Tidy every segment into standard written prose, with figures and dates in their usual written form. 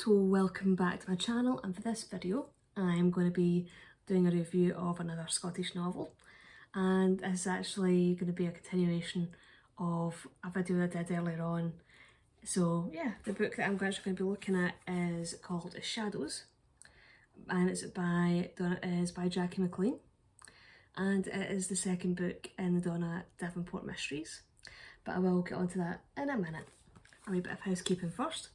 folks, well, welcome back to my channel, and for this video I'm going to be doing a review of another Scottish novel, and it's actually going to be a continuation of a video that I did earlier on. So yeah, the book that I'm actually going to be looking at is called Shadows, and it's by Jackie McLean, and it is the second book in the Donna Davenport Mysteries, but I will get onto that in a minute. A wee bit of housekeeping first.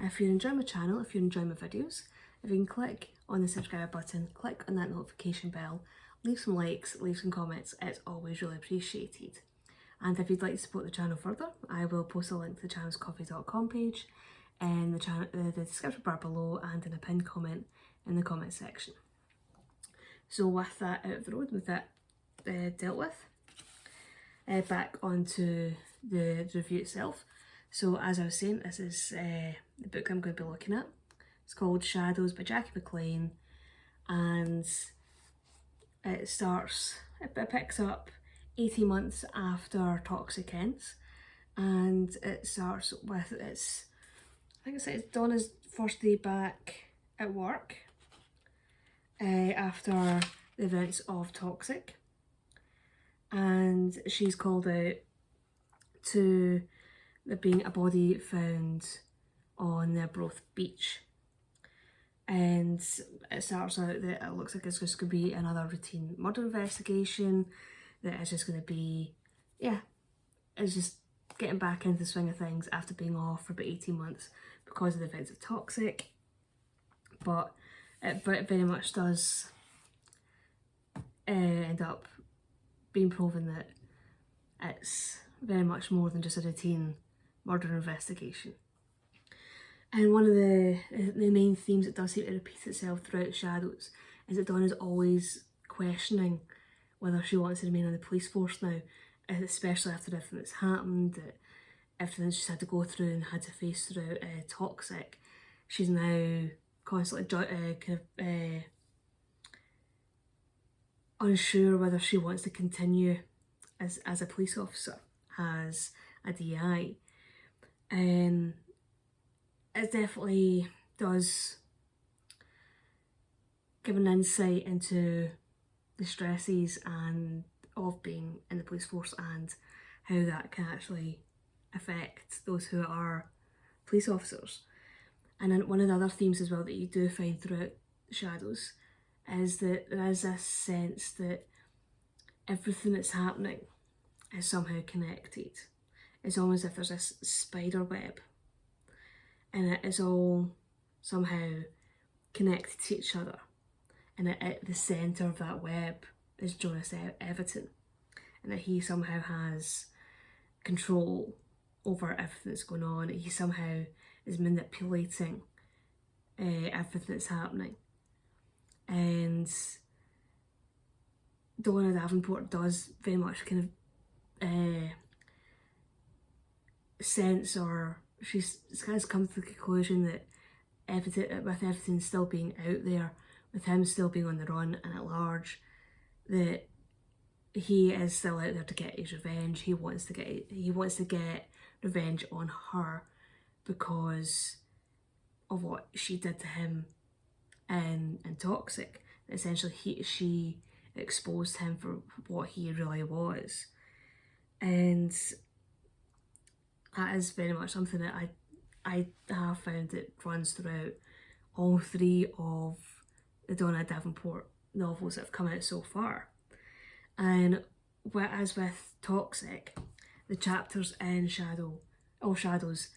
If you're enjoying my channel, if you're enjoying my videos, if you can click on the subscribe button, click on that notification bell, leave some likes, leave some comments, it's always really appreciated. And if you'd like to support the channel further, I will post a link to the channel's coffee.com page in the description bar below and in a pinned comment in the comment section. So with that out of the road, with that dealt with, back onto the review itself. So as I was saying, this is the book I'm going to be looking at. It's called Shadows by Jackie McLean, and it picks up 18 months after Toxic ends, and it starts with I think it's Donna's first day back at work after the events of Toxic, and she's called out to there being a body found on the Arbroath beach, and it starts out that it looks like it's just going to be another routine murder investigation, that it's just going to be, yeah, it's just getting back into the swing of things after being off for about 18 months because of the events of Toxic. But it very much does end up being proven that it's very much more than just a routine murder investigation. And one of the main themes that does seem to repeat itself throughout Shadows is that Donna's always questioning whether she wants to remain on the police force now, especially after everything that's happened, that everything she's had to go through and had to face throughout Toxic. She's now constantly unsure whether she wants to continue as a police officer, as a DI. It definitely does give an insight into the stresses of being in the police force and how that can actually affect those who are police officers. And then one of the other themes as well that you do find throughout Shadows is that there is this sense that everything that's happening is somehow connected. It's almost as if there's this spider web, and it is all somehow connected to each other. And at the centre of that web is Jonas Everton, and that he somehow has control over everything that's going on. He somehow is manipulating everything that's happening. And Donna Davenport does very much kind of sense, or she's kind of come to the conclusion that with everything still being out there, with him still being on the run and at large, that he is still out there to get his revenge. He wants to get revenge on her because of what she did to him in Toxic. Essentially, she exposed him for what he really was, and that is very much something that I have found that runs throughout all three of the Donna Davenport novels that have come out so far. And as with Toxic, the chapters in Shadows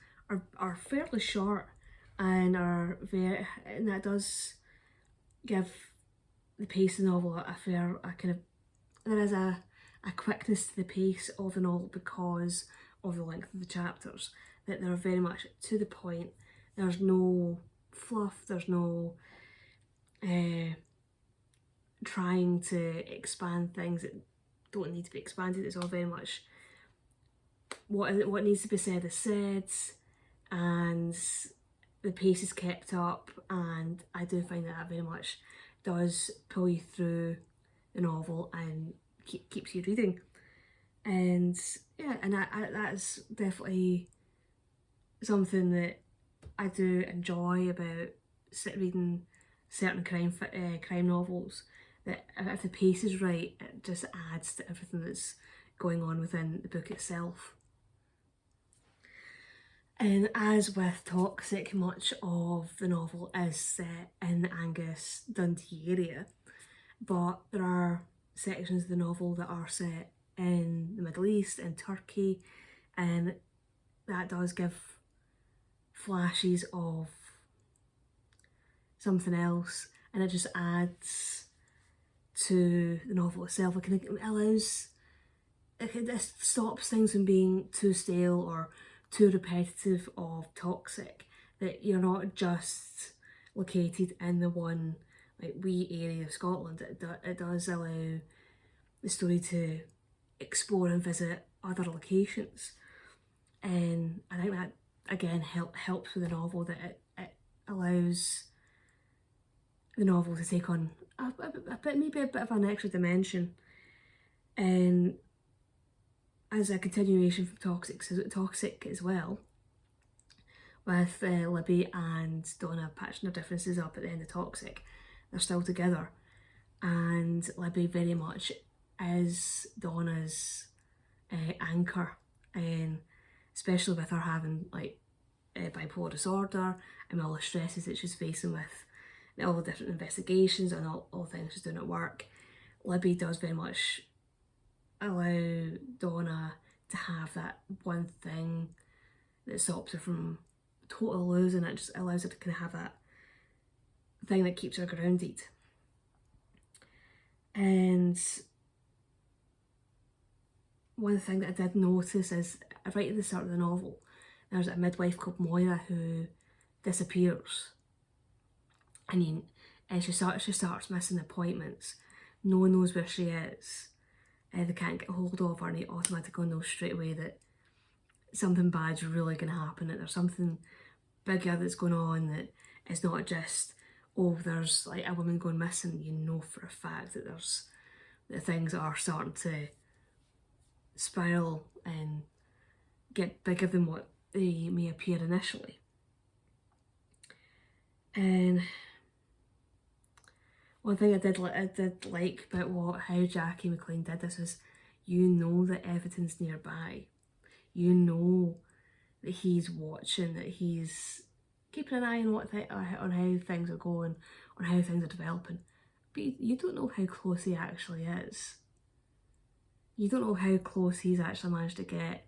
are fairly short, and that does give the pace of the novel there is a quickness to the pace of the novel because of the length of the chapters, that they're very much to the point. There's no fluff, there's no trying to expand things that don't need to be expanded. It's all very much what needs to be said is said, and the pace is kept up, and I do find that very much does pull you through the novel and keeps you reading. And yeah, and that is definitely something that I do enjoy about reading certain crime novels, that if the pace is right, it just adds to everything that's going on within the book itself. And as with Toxic, much of the novel is set in the Angus Dundee area, but there are sections of the novel that are set in the Middle East, in Turkey, and that does give flashes of something else, and it just adds to the novel itself. It allows, it stops things from being too stale or too repetitive of Toxic, that you're not just located in the one like wee area of Scotland. It does allow the story to explore and visit other locations, and I think that again helps with the novel, that it allows the novel to take on maybe a bit of an extra dimension, and as a continuation from Toxic as well, with Libby and Donna patching their differences up at the end of Toxic. They're still together, and Libby very much is Donna's anchor, and especially with her having like bipolar disorder and all the stresses that she's facing with all the different investigations and all things she's doing at work. Libby does very much allow Donna to have that one thing that stops her from totally losing it, just allows her to kind of have that thing that keeps her grounded. And one thing that I did notice is right at the start of the novel, there's a midwife called Moira who disappears, and she starts missing appointments. No one knows where she is. They can't get hold of her, and they automatically know straight away that something bad's really going to happen, that there's something bigger that's going on, that it's not just, oh, there's like a woman going missing. You know for a fact that things are starting to spiral and get bigger than what they may appear initially. And one thing I did like about how Jackie McLean did this is, you know that evidence nearby. You know that he's watching, that he's keeping an eye on on how things are going, on how things are developing. But you don't know how close he actually is. You don't know how close he's actually managed to get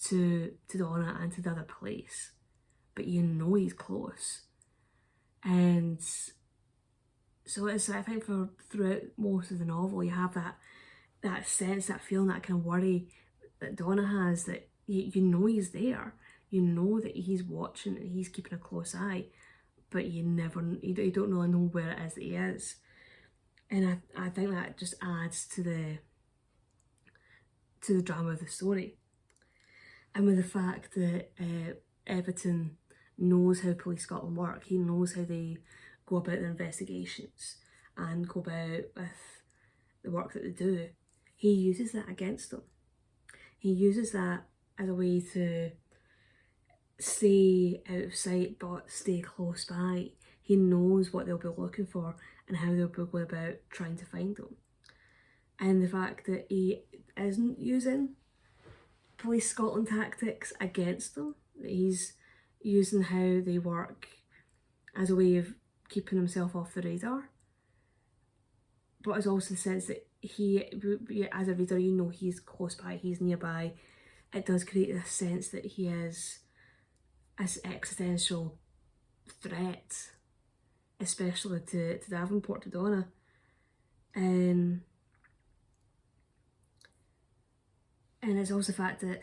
to Donna and to the other police. But you know he's close. And so I think throughout most of the novel, you have that sense, that feeling, that kind of worry that Donna has, that you know he's there. You know that he's watching and he's keeping a close eye, but you don't really know where it is that he is. And I think that just adds to the drama of the story. And with the fact that Everton knows how Police Scotland work, he knows how they go about their investigations and go about with the work that they do, he uses that against them. He uses that as a way to stay out of sight but stay close by. He knows what they'll be looking for and how they'll be going about trying to find them. And the fact that he isn't using Police Scotland tactics against them, that he's using how they work as a way of keeping himself off the radar, but it's also the sense that he, as a reader, you know he's close by, he's nearby. It does create this sense that he is an existential threat, especially to Davenport, to Donna. And it's also the fact that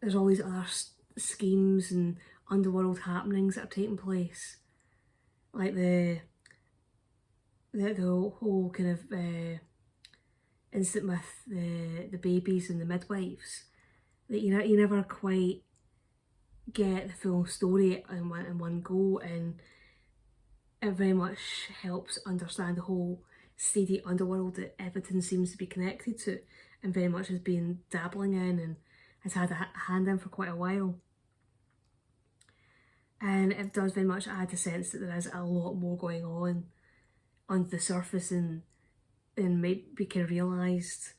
there's all these other schemes and underworld happenings that are taking place, like the whole kind of incident with the babies and the midwives, that you never quite get the full story in one go, and it very much helps understand the whole seedy underworld that Everton seems to be connected to, and very much has been dabbling in and has had a hand in for quite a while. And it does very much add the sense that there is a lot more going on under the surface and maybe can realised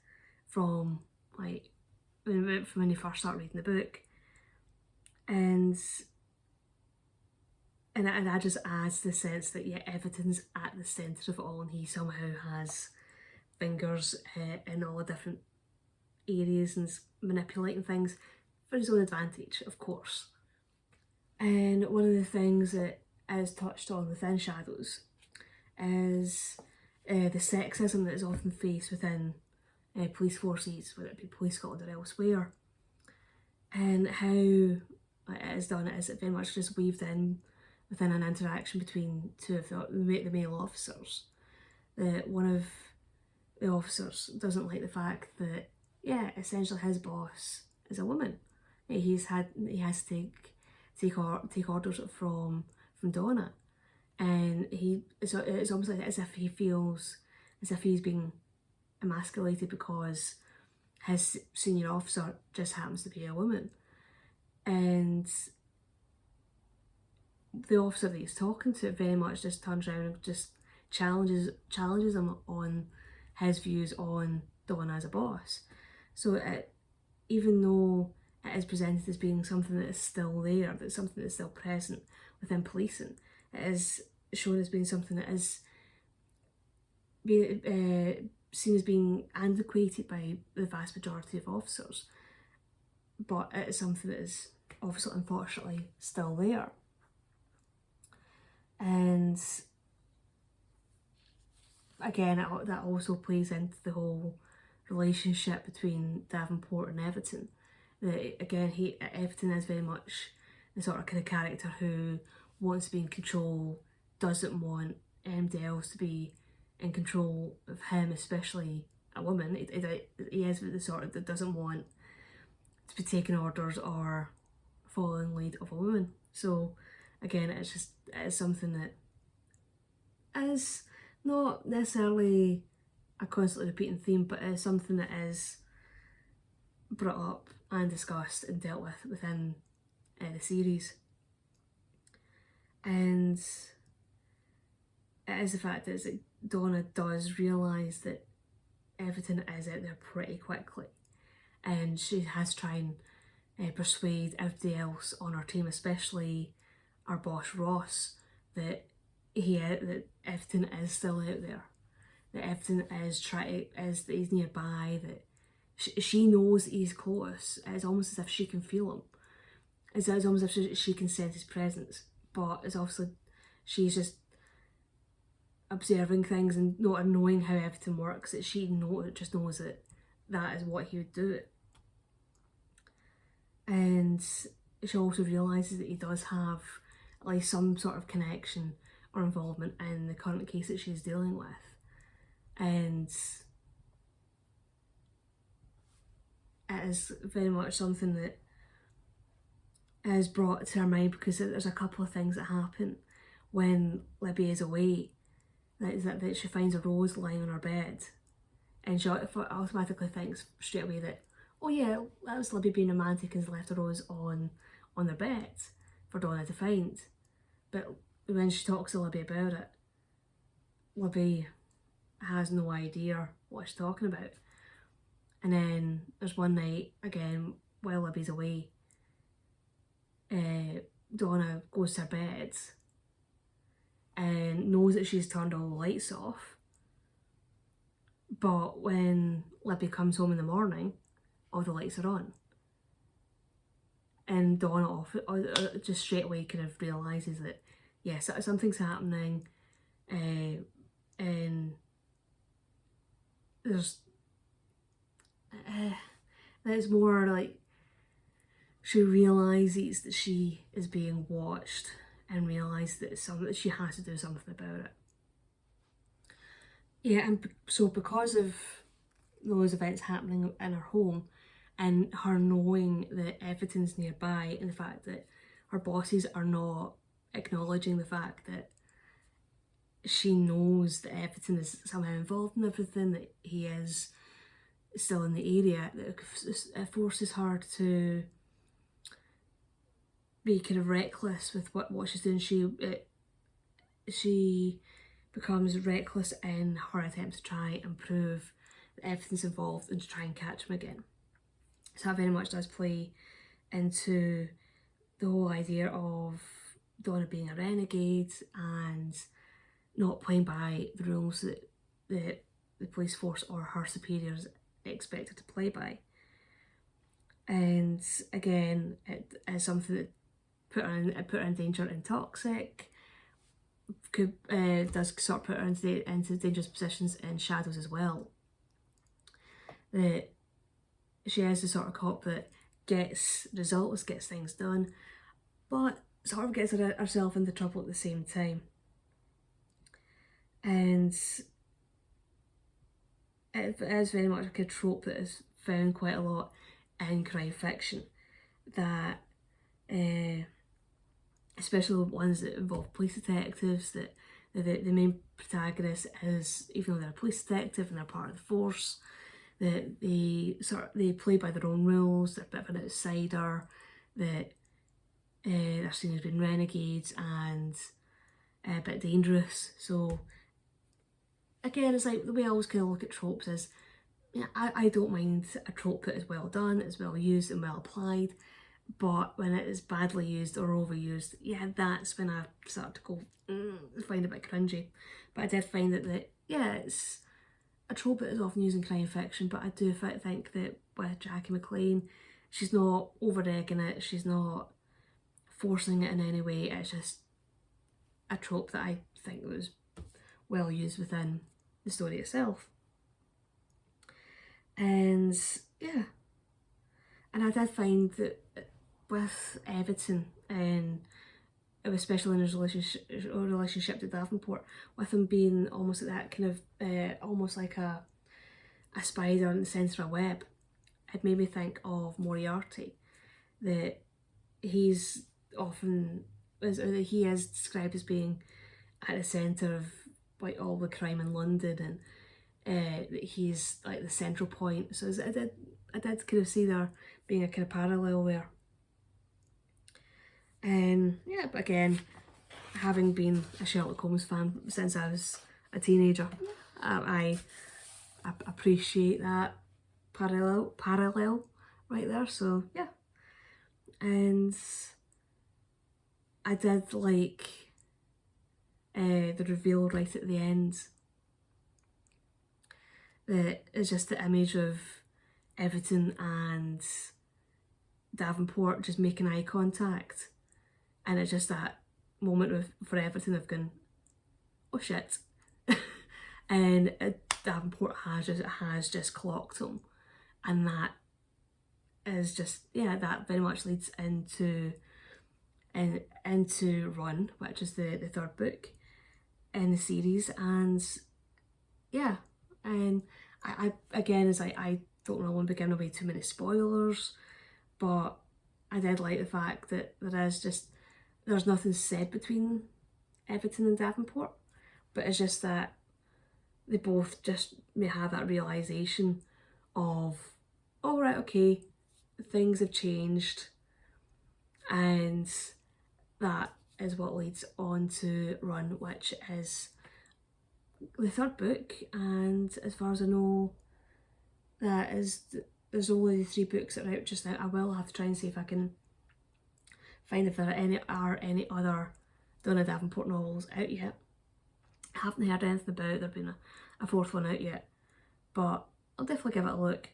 from like from when you first start reading the book. And that just adds the sense that everything's at the centre of it all, and he somehow has fingers in all the different areas and manipulating things for his own advantage, of course. And one of the things that is touched on within Shadows is the sexism that is often faced within police forces, whether it be Police Scotland or elsewhere, and how it is done is it very much just weaved in within an interaction between two of the male officers. That one of the officers doesn't like the fact that, essentially his boss is a woman. He has to take orders from Donna, and it's almost like as if he feels as if he's being emasculated because his senior officer just happens to be a woman. And the officer that he's talking to very much just turns around and just challenges him on his views on Donna as a boss. So even though it is presented as being something that is still there, that's something that's still present within policing, it is shown as being something that is being seen as being antiquated by the vast majority of officers, but it is something that is obviously unfortunately still there. And again, that also plays into the whole relationship between Davenport and Everton. Again, Everton is very much the sort of kind of character who wants to be in control, doesn't want anybody else to be in control of him, especially a woman. He is the sort that doesn't want to be taking orders or following lead of a woman. So again, it is something that is not necessarily a constantly repeating theme, but it is something that is brought up and discussed and dealt with within the series. And it is the fact that Donna does realise that everything is out there pretty quickly, and she has to try and persuade everybody else on her team, especially our boss Ross, that everything is still out there, that everything is that he's nearby, that she knows he's close. It's almost as if she can feel him. It's almost as if she can sense his presence, but it's obviously she's just observing things and not knowing how everything works, that she just knows that is what he would do. And she also realises that he does have at least some sort of connection or involvement in the current case that she's dealing with. And it is very much something that is brought to her mind because there's a couple of things that happen when Libby is away. That she finds a rose lying on her bed, and she automatically thinks straight away that, oh yeah, that was Libby being romantic and left a rose on their bed for Donna to find. But when she talks to Libby about it, Libby has no idea what she's talking about. And then there's one night, again, while Libby's away, Donna goes to her bed and knows that she's turned all the lights off. But when Libby comes home in the morning, all the lights are on. And Donna just straight away kind of realises that, yes, something's happening, and there's it's more like she realises that she is being watched and realises that it's something that she has to do something about it. Yeah, and so because of those events happening in her home and her knowing that everything's nearby and the fact that her bosses are not acknowledging the fact that she knows that everything is somehow involved in everything, that he is still in the area, that it forces her to be kind of reckless with what she's doing. She becomes reckless in her attempt to try and prove that everything's involved and to try and catch him again. So that very much does play into the whole idea of Donna being a renegade and not playing by the rules that the police force or her superiors expected to play by. And again, it is something that put her in danger and toxic. Does sort of put her into dangerous positions in Shadows as well. That she is the sort of cop that gets results, gets things done, but sort of gets herself into trouble at the same time. And it is very much like a trope that is found quite a lot in crime fiction, that especially the ones that involve police detectives, that the main protagonist is, even though they're a police detective and they're part of the force, that they play by their own rules, they're a bit of an outsider, that they're seen as being renegades and a bit dangerous. So again, it's like the way I always kind of look at tropes is, yeah, I don't mind a trope that is well done, is well used and well applied, but when it is badly used or overused, yeah, that's when I start to go, find it a bit cringy. But I did find that yeah, it's a trope that is often used in crime fiction, but I do think that with Jackie McLean, she's not over-egging it, she's not forcing it in any way, it's just a trope that I think was well used within the story itself. And yeah, and I did find that with Everton, and especially in his relationship to Davenport, with him being almost like that kind of, almost like a spider in the centre of a web, it made me think of Moriarty, that he's often, he is described as being at the centre of like all the crime in London, and that he's like the central point. So I did kind of see there being a kind of parallel there. And yeah, but again, having been a Sherlock Holmes fan since I was a teenager, I appreciate that parallel right there. So yeah, and I did like the reveal right at the end. That is just the image of Everton and Davenport just making eye contact, and it's just that moment for Everton of going, oh shit, and Davenport has just clocked him, and that is just, yeah, that very much leads into Run, which is the third book in the series. And yeah, and I again, is I don't really want to be giving away too many spoilers, but I did like the fact that there's nothing said between Everton and Davenport, but it's just that they both just may have that realisation of, oh right, okay, things have changed, and that is what leads on to Run, which is the third book. And as far as I know, there's only 3 books that are out just now. I will have to try and see if I can find if there are any other Donna Davenport novels out yet. I haven't heard anything about there being a 4th one out yet, but I'll definitely give it a look.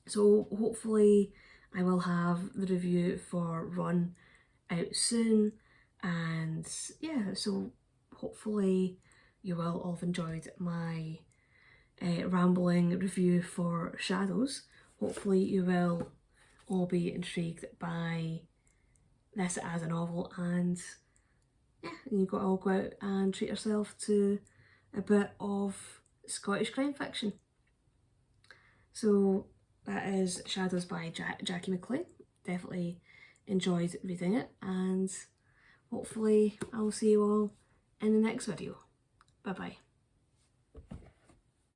So hopefully I will have the review for Run out soon, and yeah, so hopefully you will all have enjoyed my rambling review for Shadows. Hopefully you will all be intrigued by this as a novel, and yeah, you got to all go out and treat yourself to a bit of Scottish crime fiction. So that is Shadows by Jackie McLean. Definitely enjoyed reading it, and hopefully I'll see you all in the next video. Bye bye.